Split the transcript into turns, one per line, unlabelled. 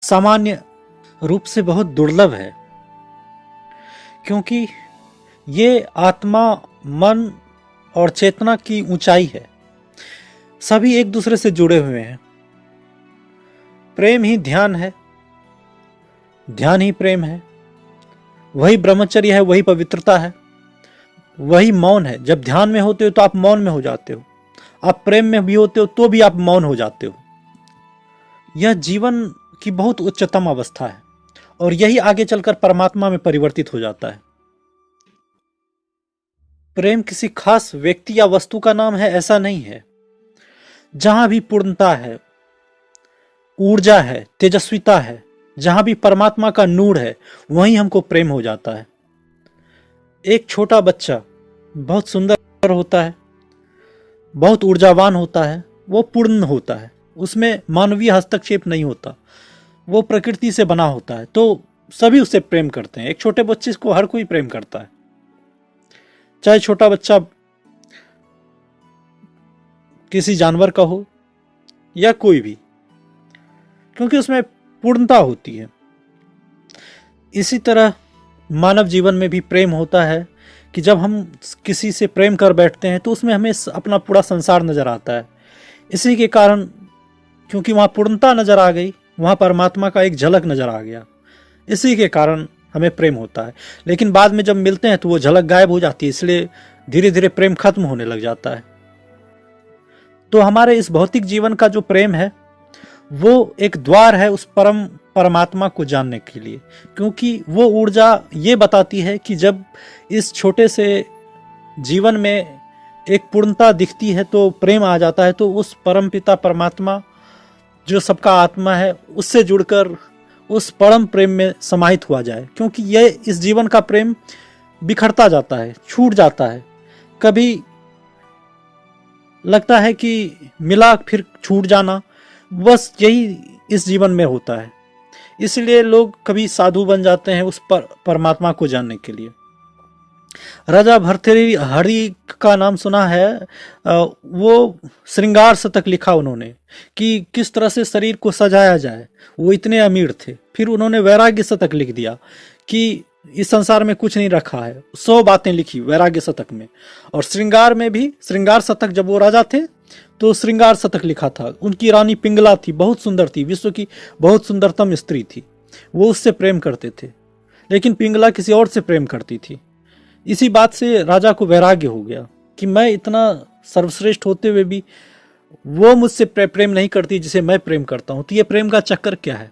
सामान्य रूप से बहुत दुर्लभ है, क्योंकि ये आत्मा, मन और चेतना की ऊंचाई है। सभी एक दूसरे से जुड़े हुए हैं। प्रेम ही ध्यान है, ध्यान ही प्रेम है, वही ब्रह्मचर्य है, वही पवित्रता है, वही मौन है। जब ध्यान में होते हो तो आप मौन में हो जाते हो, आप प्रेम में भी होते हो तो भी आप मौन हो जाते हो। यह जीवन की बहुत उच्चतम अवस्था है और यही आगे चलकर परमात्मा में परिवर्तित हो जाता है। प्रेम किसी खास व्यक्ति या वस्तु का नाम है, ऐसा नहीं है। जहां भी पूर्णता है, ऊर्जा है, तेजस्विता है, जहां भी परमात्मा का नूर है, वहीं हमको प्रेम हो जाता है। एक छोटा बच्चा बहुत सुंदर होता है, बहुत ऊर्जावान होता है, वो पूर्ण होता है, उसमें मानवीय हस्तक्षेप नहीं होता, वो प्रकृति से बना होता है, तो सभी उससे प्रेम करते हैं। एक छोटे बच्चे को हर कोई प्रेम करता है, चाहे छोटा बच्चा किसी जानवर का हो या कोई भी, क्योंकि उसमें पूर्णता होती है। इसी तरह मानव जीवन में भी प्रेम होता है कि जब हम किसी से प्रेम कर बैठते हैं तो उसमें हमें अपना पूरा संसार नजर आता है। इसी के कारण, क्योंकि वहाँ पूर्णता नजर आ गई, वहाँ परमात्मा का एक झलक नजर आ गया, इसी के कारण हमें प्रेम होता है। लेकिन बाद में जब मिलते हैं तो वो झलक गायब हो जाती है, इसलिए धीरे धीरे प्रेम खत्म होने लग जाता है। तो हमारे इस भौतिक जीवन का जो प्रेम है वो एक द्वार है उस परमात्मा को जानने के लिए, क्योंकि वो ऊर्जा ये बताती है कि जब इस छोटे से जीवन में एक पूर्णता दिखती है तो प्रेम आ जाता है, तो उस परम पिता परमात्मा जो सबका आत्मा है उससे जुड़कर उस परम प्रेम में समाहित हुआ जाए। क्योंकि यह इस जीवन का प्रेम बिखरता जाता है, छूट जाता है, कभी लगता है कि मिला फिर छूट जाना, बस यही इस जीवन में होता है। इसलिए लोग कभी साधु बन जाते हैं उस परमात्मा को जानने के लिए। राजा भर्तृहरि का नाम सुना है, वो श्रृंगार शतक लिखा उन्होंने कि किस तरह से शरीर को सजाया जाए, वो इतने अमीर थे। फिर उन्होंने वैराग्य शतक लिख दिया कि इस संसार में कुछ नहीं रखा है, 100 बातें लिखी वैराग्य शतक में। और श्रृंगार में भी, श्रृंगार शतक, जब वो राजा थे तो श्रृंगार शतक लिखा था। उनकी रानी पिंगला थी, बहुत सुंदर थी, विश्व की बहुत सुंदरतम स्त्री थी, वो उससे प्रेम करते थे, लेकिन पिंगला किसी और से प्रेम करती थी। इसी बात से राजा को वैराग्य हो गया कि मैं इतना सर्वश्रेष्ठ होते हुए भी वो मुझसे प्रेम नहीं करती जिसे मैं प्रेम करता हूँ। तो ये प्रेम का चक्कर क्या है?